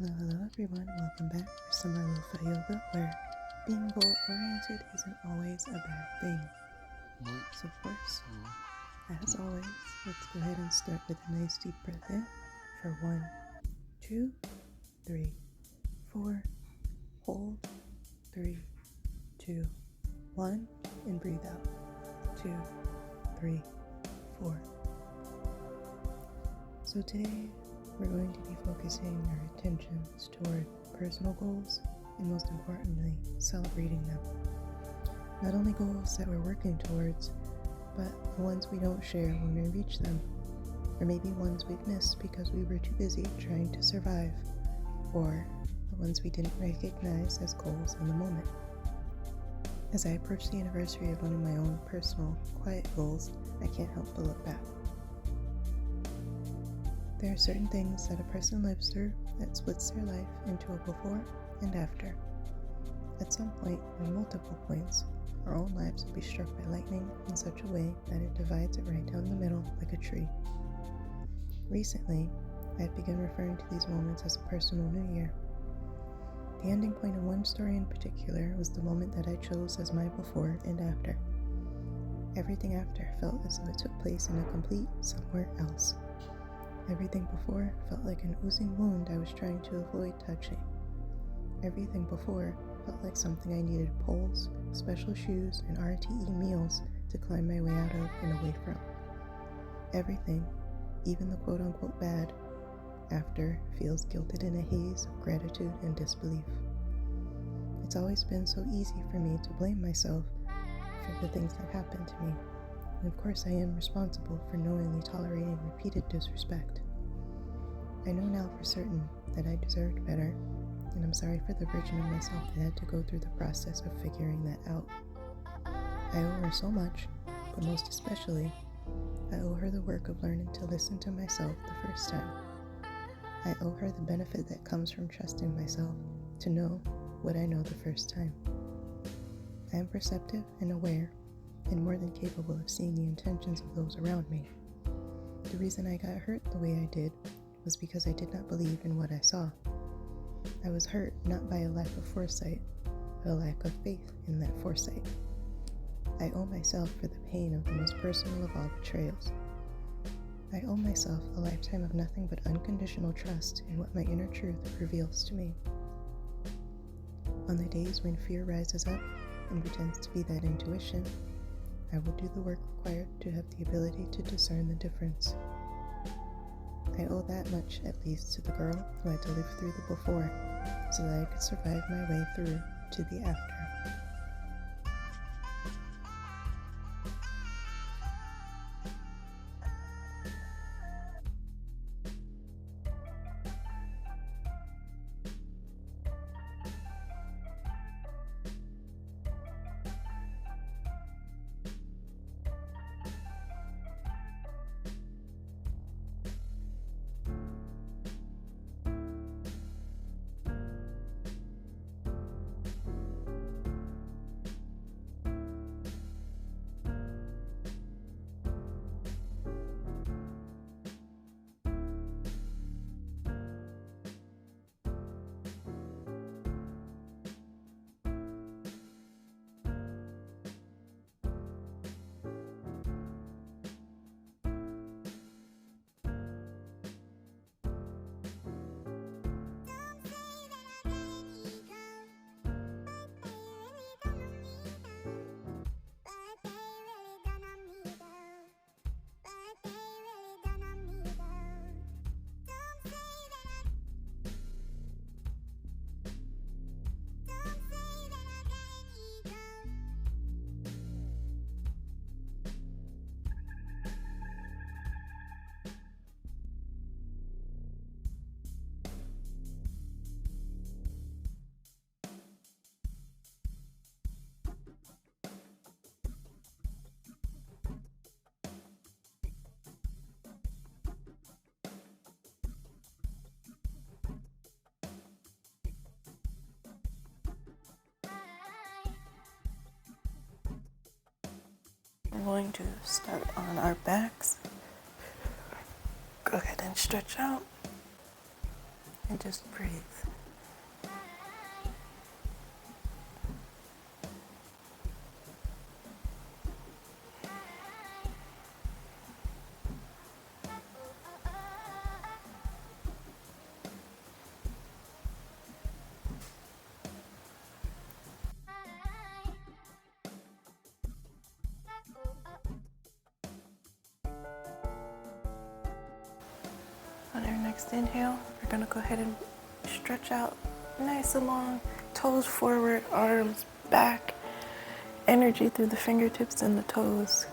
Hello everyone, welcome back for some more LoFi yoga where being goal-oriented isn't always a bad thing. So of course, as always, let's go ahead and start with a nice deep breath in for 1, 2, 3, 4, hold, 3, 2, 1, and breathe out, 2, 3, 4. So today, we're going to be focusing our attentions toward personal goals and most importantly, celebrating them. Not only goals that we're working towards, but the ones we don't share when we reach them, or maybe ones we've missed because we were too busy trying to survive, or the ones we didn't recognize as goals in the moment. As I approach the anniversary of one of my own personal, quiet goals, I can't help but look back. There are certain things that a person lives through that splits their life into a before and after. At some point, or multiple points, our own lives will be struck by lightning in such a way that it divides it right down the middle like a tree. Recently, I have begun referring to these moments as a personal new year. The ending point of one story in particular was the moment that I chose as my before and after. Everything after felt as though it took place in a complete somewhere else. Everything before felt like an oozing wound I was trying to avoid touching. Everything before felt like something I needed poles, special shoes, and RTE meals to climb my way out of and away from. Everything, even the quote-unquote bad, after feels gilded in a haze of gratitude and disbelief. It's always been so easy for me to blame myself for the things that happened to me. And of course I am responsible for knowingly tolerating repeated disrespect. I know now for certain that I deserved better, and I'm sorry for the version of myself that had to go through the process of figuring that out. I owe her so much, but most especially, I owe her the work of learning to listen to myself the first time. I owe her the benefit that comes from trusting myself to know what I know the first time. I am perceptive and aware, and more than capable of seeing the intentions of those around me. The reason I got hurt the way I did was because I did not believe in what I saw. I was hurt not by a lack of foresight, but a lack of faith in that foresight. I owe myself for the pain of the most personal of all betrayals. I owe myself a lifetime of nothing but unconditional trust in what my inner truth reveals to me. On the days when fear rises up and pretends to be that intuition, I will do the work required to have the ability to discern the difference. I owe that much, at least, to the girl who had to live through the before, so that I could survive my way through to the after. We're going to start on our backs. Go ahead and stretch out. and just breathe. On our next inhale, we're going to go ahead and stretch out nice and long, toes forward, arms back, energy through the fingertips and the toes.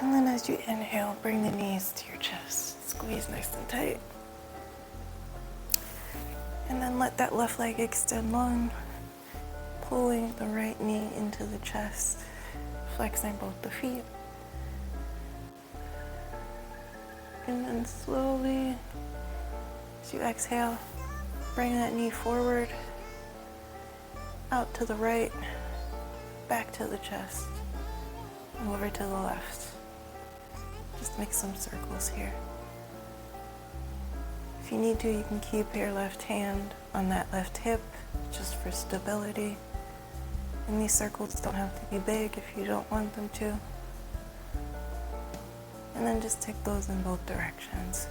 And then as you inhale, bring the knees to your chest, squeeze nice and tight. And then let that left leg extend long, pulling the right knee into the chest, flexing both the feet. And then slowly, as you exhale, bring that knee forward, out to the right, back to the chest, and over to the left. Just make some circles here. If you need to, you can keep your left hand on that left hip, just for stability. And these circles don't have to be big if you don't want them to. And then just take those in both directions.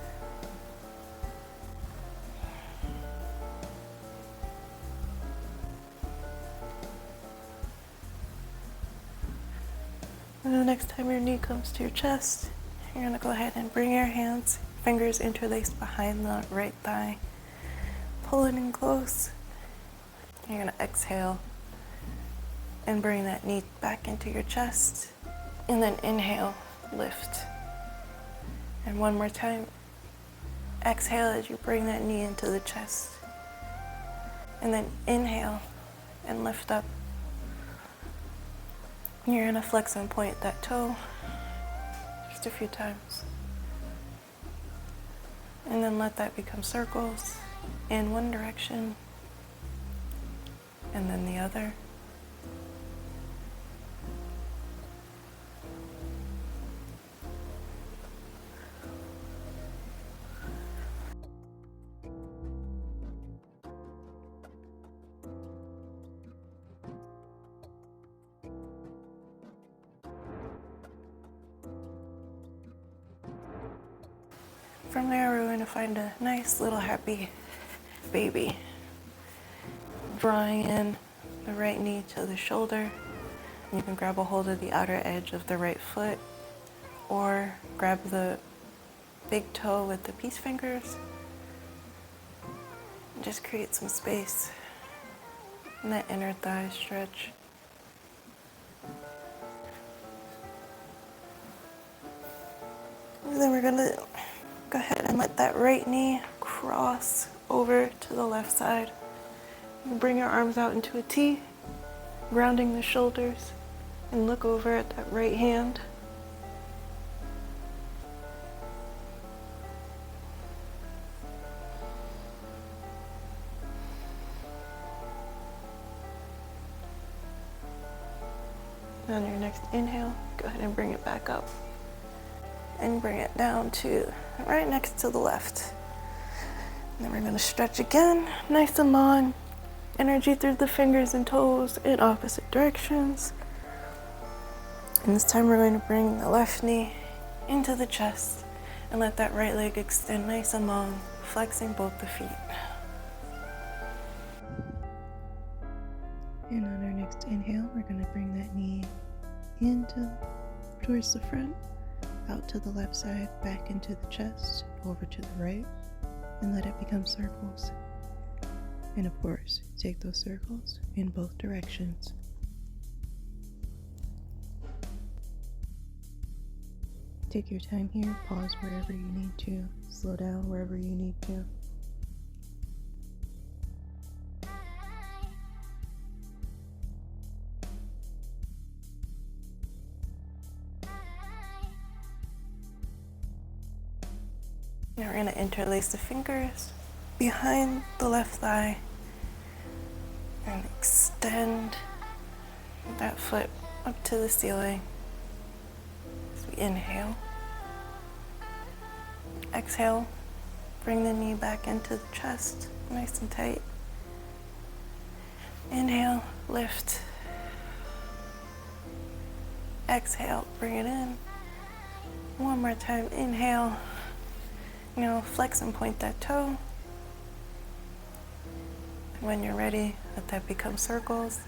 And the next time your knee comes to your chest, you're going to go ahead and bring your hands, fingers interlaced behind the right thigh. Pull it in close. You're going to exhale and bring that knee back into your chest. And then inhale, lift. And one more time, exhale as you bring that knee into the chest. And then inhale and lift up. You're going to flex and point that toe just a few times. And then let that become circles in one direction and then the other. From there, we're going to find a nice little happy baby. Drawing in the right knee to the shoulder. You can grab a hold of the outer edge of the right foot or grab the big toe with the peace fingers. And just create some space in that inner thigh stretch. And then we're going to go ahead and let that right knee cross over to the left side. And bring your arms out into a T, grounding the shoulders, and look over at that right hand. On your next inhale, go ahead and bring it back up. And bring it down to right next to the left. And then we're going to stretch again, nice and long. Energy through the fingers and toes in opposite directions. And this time we're going to bring the left knee into the chest and let that right leg extend nice and long, flexing both the feet. And on our next inhale, we're going to bring that knee towards the front, out to the left side, back into the chest, over to the right, and let it become circles. And of course, take those circles in both directions. Take your time here, pause wherever you need to, slow down wherever you need to. Now we're going to interlace the fingers behind the left thigh and extend that foot up to the ceiling as we inhale. Exhale, Bring the knee back into the chest, nice and tight. Inhale, lift. Exhale, bring it in. One more time, inhale. Flex and point that toe. And when you're ready, let that become circles.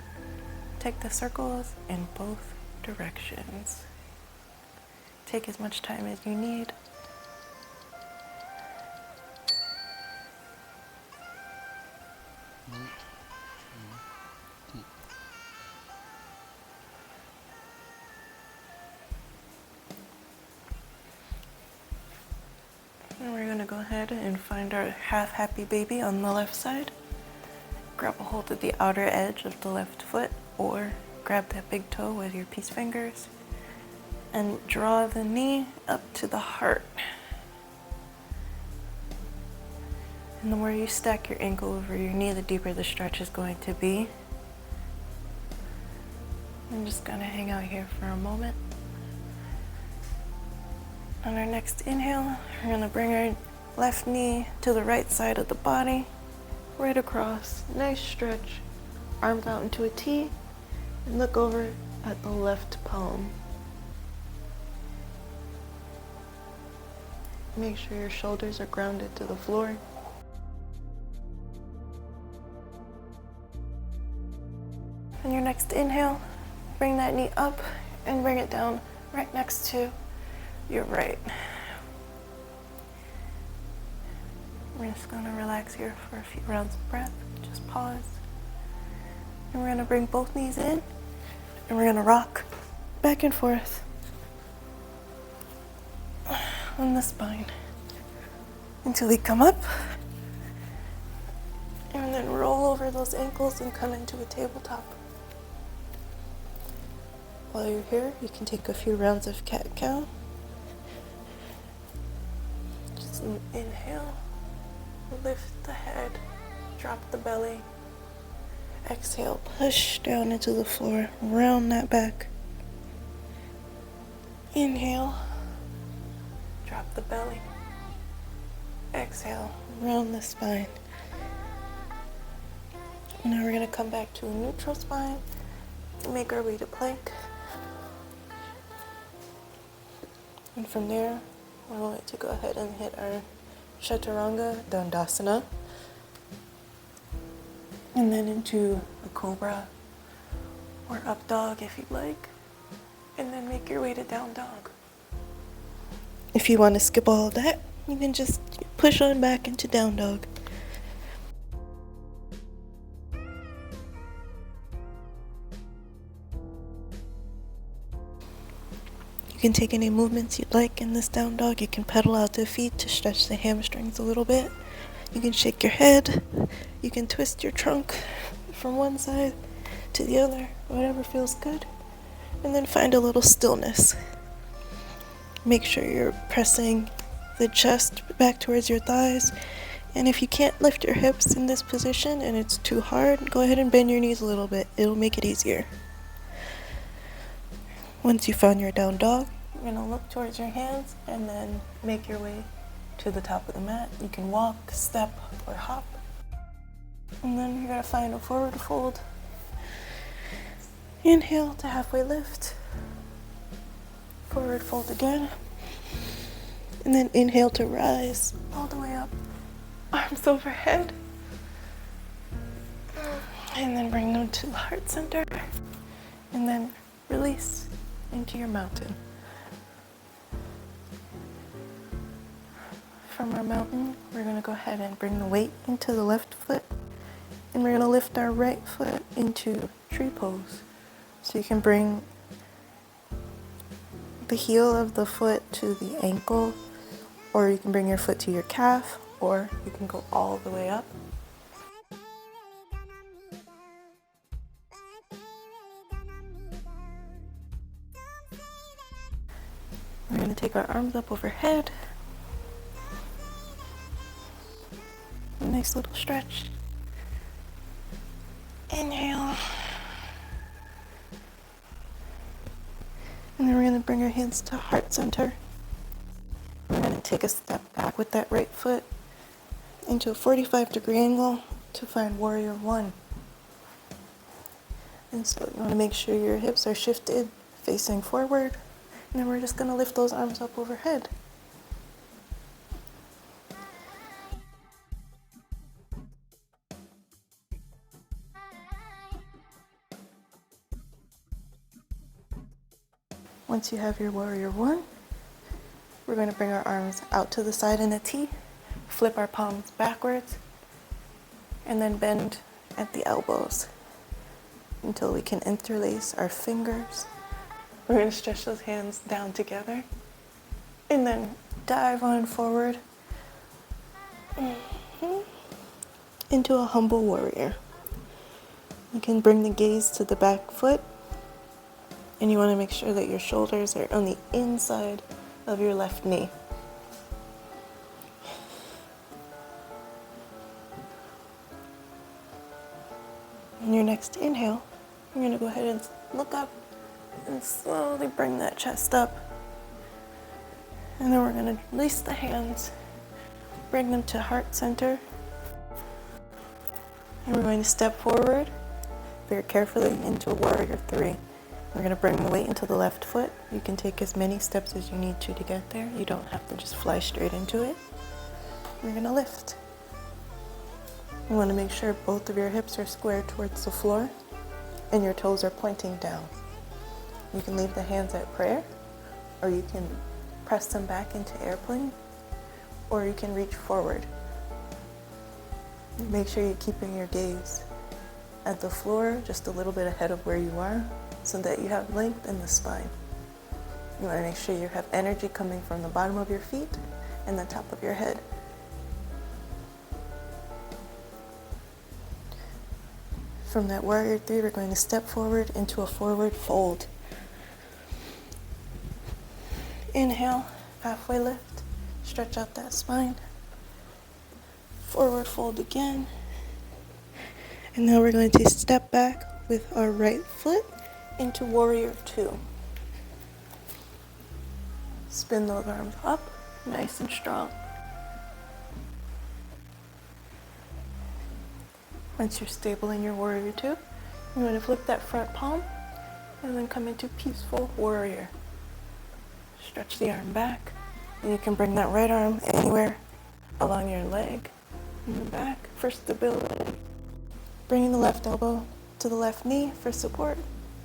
Take the circles in both directions. Take as much time as you need. And we're going to go ahead and find our half happy baby on the left side. Grab a hold of the outer edge of the left foot, or grab that big toe with your peace fingers and draw the knee up to the heart. And the more you stack your ankle over your knee, the deeper the stretch is going to be. I'm just going to hang out here for a moment. On our next inhale, we're going to bring our left knee to the right side of the body, right across. Nice stretch. Arms out into a T, and look over at the left palm. Make sure your shoulders are grounded to the floor. On your next inhale, bring that knee up and bring it down right next to your right. We're just going to relax here for a few rounds of breath. Just pause. And we're going to bring both knees in, and we're going to rock back and forth on the spine until we come up, and then roll over those ankles and come into a tabletop. While you're here, you can take a few rounds of cat-cow. Just inhale, lift the head, drop the belly. Exhale, push down into the floor, round that back. Inhale, drop the belly. Exhale, round the spine. Now we're going to come back to a neutral spine, make our way to plank. And from there, we're going to go ahead and hit our Chaturanga Dandasana. And then into a cobra or up dog if you'd like. And then make your way to down dog. If you want to skip all of that, you can just push on back into down dog. You can take any movements you'd like in this down dog. You can pedal out the feet to stretch the hamstrings a little bit. You can shake your head. You can twist your trunk from one side to the other, whatever feels good. And then find a little stillness. Make sure you're pressing the chest back towards your thighs. And if you can't lift your hips in this position and it's too hard, go ahead and bend your knees a little bit. It'll make it easier. Once you found your down dog, you're going to look towards your hands and then make your way to the top of the mat. You can walk, step, or hop. And then you're going to find a forward fold. Inhale to halfway lift. Forward fold again. And then inhale to rise all the way up. Arms overhead. And then bring them to the heart center. And then release into your mountain. From our mountain, we're going to go ahead and bring the weight into the left foot. And we're going to lift our right foot into tree pose. So you can bring the heel of the foot to the ankle, or you can bring your foot to your calf, or you can go all the way up. We're going to take our arms up overhead. A nice little stretch. Inhale. And then we're going to bring our hands to heart center. We're going to take a step back with that right foot into a 45-degree angle to find warrior one. And so you want to make sure your hips are shifted, facing forward. And then we're just going to lift those arms up overhead. Once you have your warrior one, we're going to bring our arms out to the side in a T, flip our palms backwards, and then bend at the elbows until we can interlace our fingers. We're going to stretch those hands down together and then dive on forward into a humble warrior. You can bring the gaze to the back foot, and you want to make sure that your shoulders are on the inside of your left knee. On your next inhale, you're going to go ahead and look up and slowly bring that chest up. And then we're going to release the hands, bring them to heart center. And we're going to step forward very carefully into a warrior three. We're going to bring the weight into the left foot. You can take as many steps as you need to get there. You don't have to just fly straight into it. We're going to lift. You want to make sure both of your hips are square towards the floor and your toes are pointing down. You can leave the hands at prayer, or you can press them back into airplane, or you can reach forward. Make sure you're keeping your gaze at the floor just a little bit ahead of where you are so that you have length in the spine. You want to make sure you have energy coming from the bottom of your feet and the top of your head. From that warrior three, we're going to step forward into a forward fold. Inhale, halfway lift, stretch out that spine. Forward fold again. And now we're going to step back with our right foot into warrior two. Spin those arms up, nice and strong. Once you're stable in your warrior two, you want to flip that front palm and then come into peaceful warrior. Stretch the arm back, and you can bring that right arm anywhere along your leg in the back for stability. Bringing the left elbow to the left knee for support,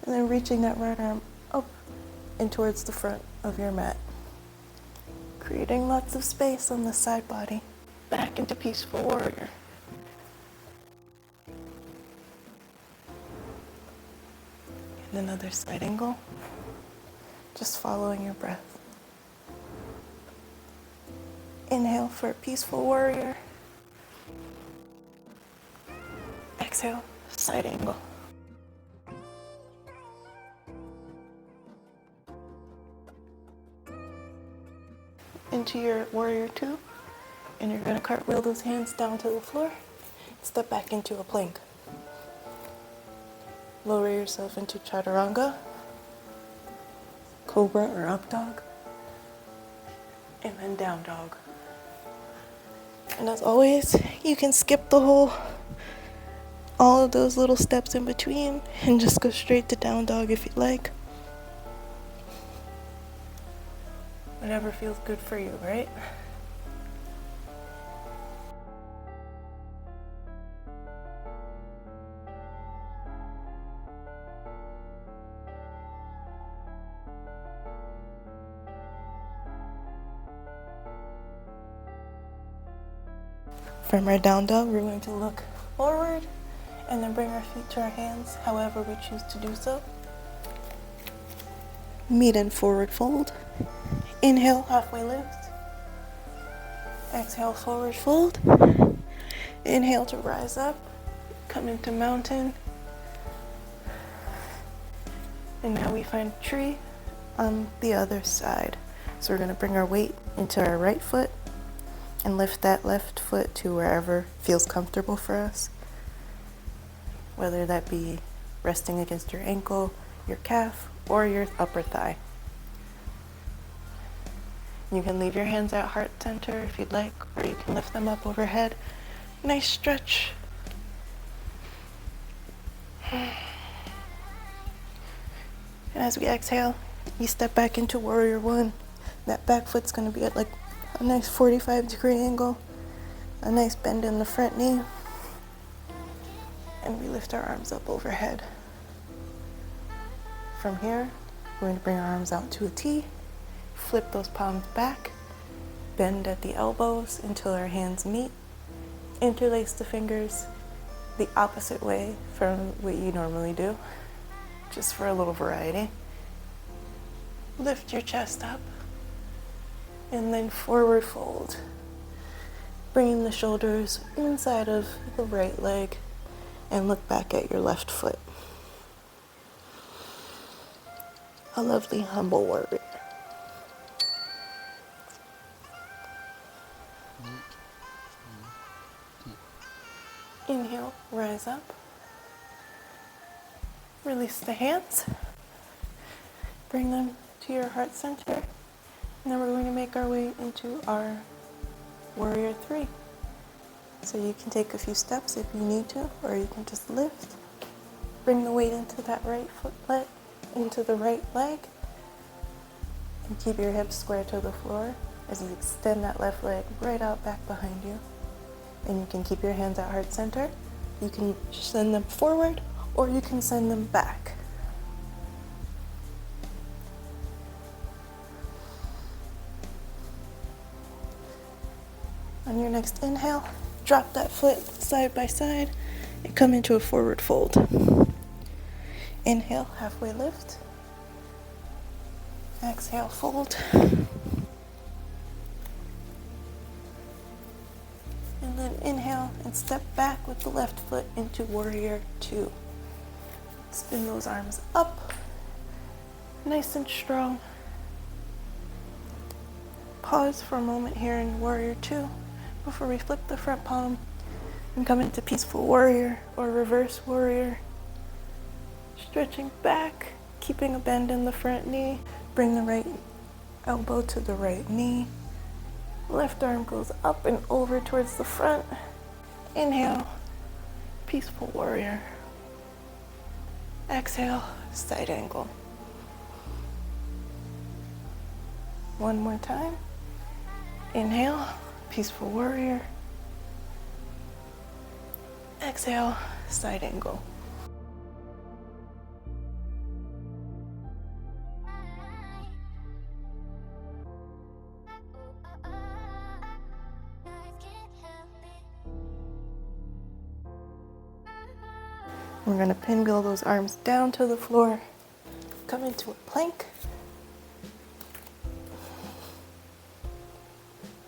and then reaching that right arm up and towards the front of your mat. Creating lots of space on the side body. Back into peaceful warrior. And another side angle. Just following your breath. Inhale for a peaceful warrior. Exhale, side angle. Into your warrior two, and you're going to cartwheel those hands down to the floor. Step back into a plank. Lower yourself into chaturanga, cobra or up dog, and then down dog. And as always, you can skip all of those little steps in between and just go straight to down dog if you'd like. Whatever feels good for you, right? From our down dog, we're going to look forward and then bring our feet to our hands, however we choose to do so. Meet in forward fold. Inhale, halfway lift. Exhale, forward fold. Inhale to rise up. Come into mountain. And now we find tree on the other side. So we're going to bring our weight into our right foot and lift that left foot to wherever feels comfortable for us. Whether that be resting against your ankle, your calf, or your upper thigh. You can leave your hands at heart center if you'd like, or you can lift them up overhead Nice stretch. And as we exhale, you step back into warrior one. That back foot's gonna be at like a nice 45-degree angle, a nice bend in the front knee, and we lift our arms up overhead. From here, we're going to bring our arms out to a T, flip those palms back, bend at the elbows until our hands meet, interlace the fingers the opposite way from what you normally do, just for a little variety. Lift your chest up, and then forward fold, bringing the shoulders inside of the right leg, and look back at your left foot. A lovely, humble warrior. Inhale, rise up. Release the hands. Bring them to your heart center. And then we're going to make our way into our warrior three. So you can take a few steps if you need to, or you can just lift. Bring the weight into that right foot, into the right leg, and keep your hips square to the floor as you extend that left leg right out back behind you. And you can keep your hands at heart center. You can send them forward, or you can send them back. On your next inhale, drop that foot side by side and come into a forward fold. Inhale, halfway lift. Exhale, fold. And then inhale and step back with the left foot into warrior two. Spin those arms up, nice and strong. Pause for a moment here in warrior two before we flip the front palm and come into peaceful warrior or reverse warrior. Stretching back, keeping a bend in the front knee. Bring the right elbow to the right knee. Left arm goes up and over towards the front. Inhale, peaceful warrior. Exhale, side angle. One more time. Inhale, peaceful warrior. Exhale, side angle. We're going to pinwheel those arms down to the floor. Come into a plank.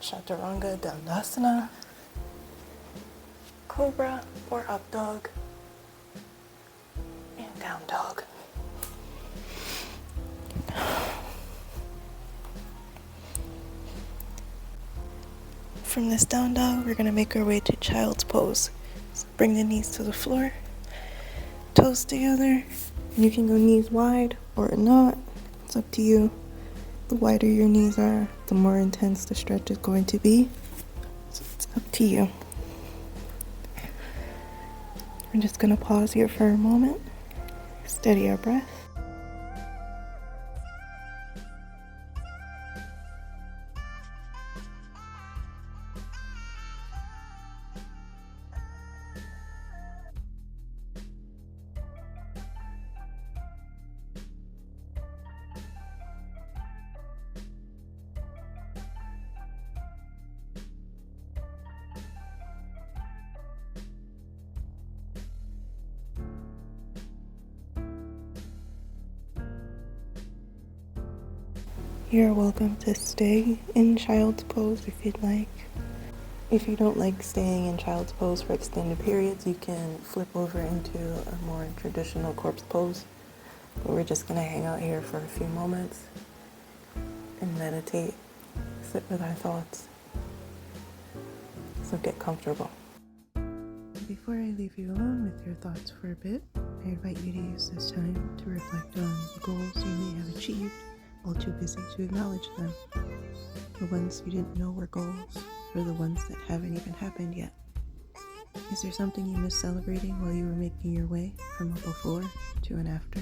Chaturanga Dandasana. Cobra or up dog. And down dog. From this down dog, we're going to make our way to child's pose. So bring the knees to the floor. Toes together. You can go knees wide or not. It's up to you. The wider your knees are, the more intense the stretch is going to be. So it's up to you. We're just going to pause here for a moment. Steady our breath. You're welcome to stay in child's pose if you'd like. If you don't like staying in child's pose for extended periods, you can flip over into a more traditional corpse pose. But we're just going to hang out here for a few moments and meditate, sit with our thoughts. So get comfortable. Before I leave you alone with your thoughts for a bit, I invite you to use this time to reflect on the goals you may have achieved while too busy to acknowledge them. The ones you didn't know were goals, or the ones that haven't even happened yet. Is there something you missed celebrating while you were making your way from a before to an after?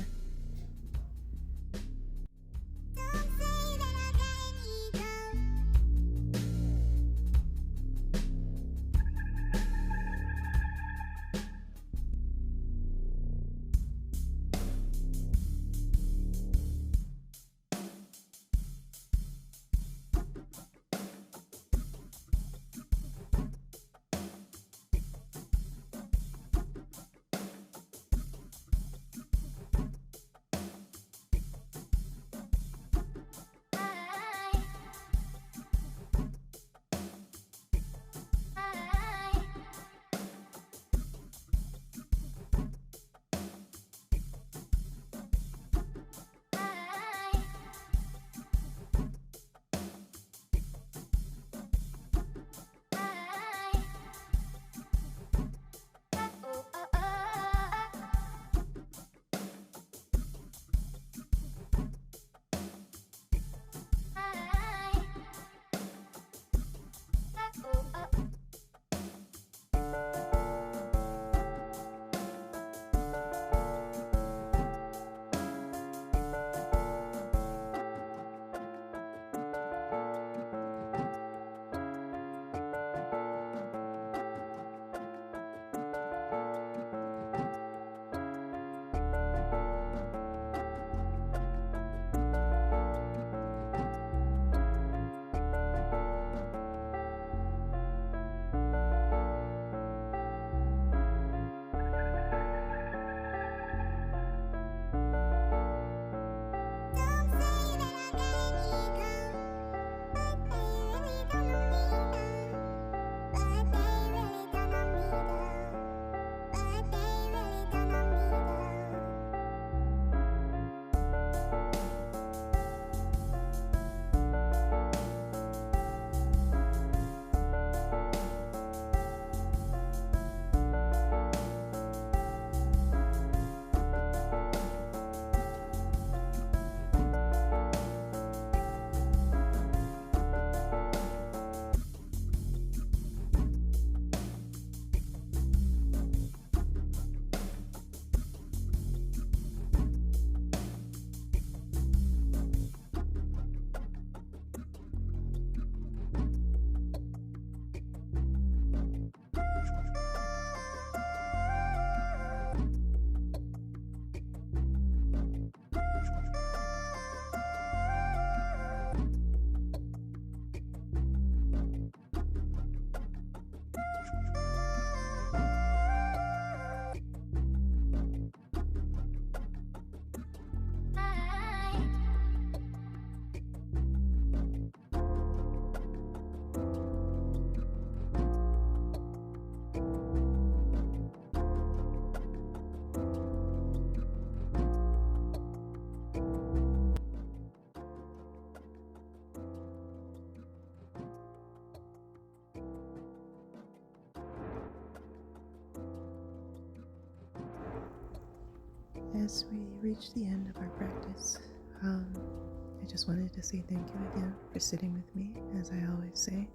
As we reach the end of our practice, I just wanted to say thank you again for sitting with me, as I always say.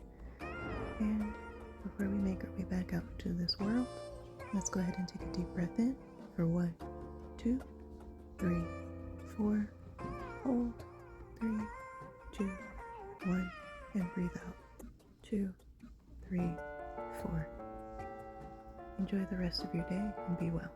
And before we make our way back out into this world, let's go ahead and take a deep breath in for 1, 2, 3, 4. Hold. 3, 2, 1, and breathe out. 2, 3, 4. Enjoy the rest of your day and be well.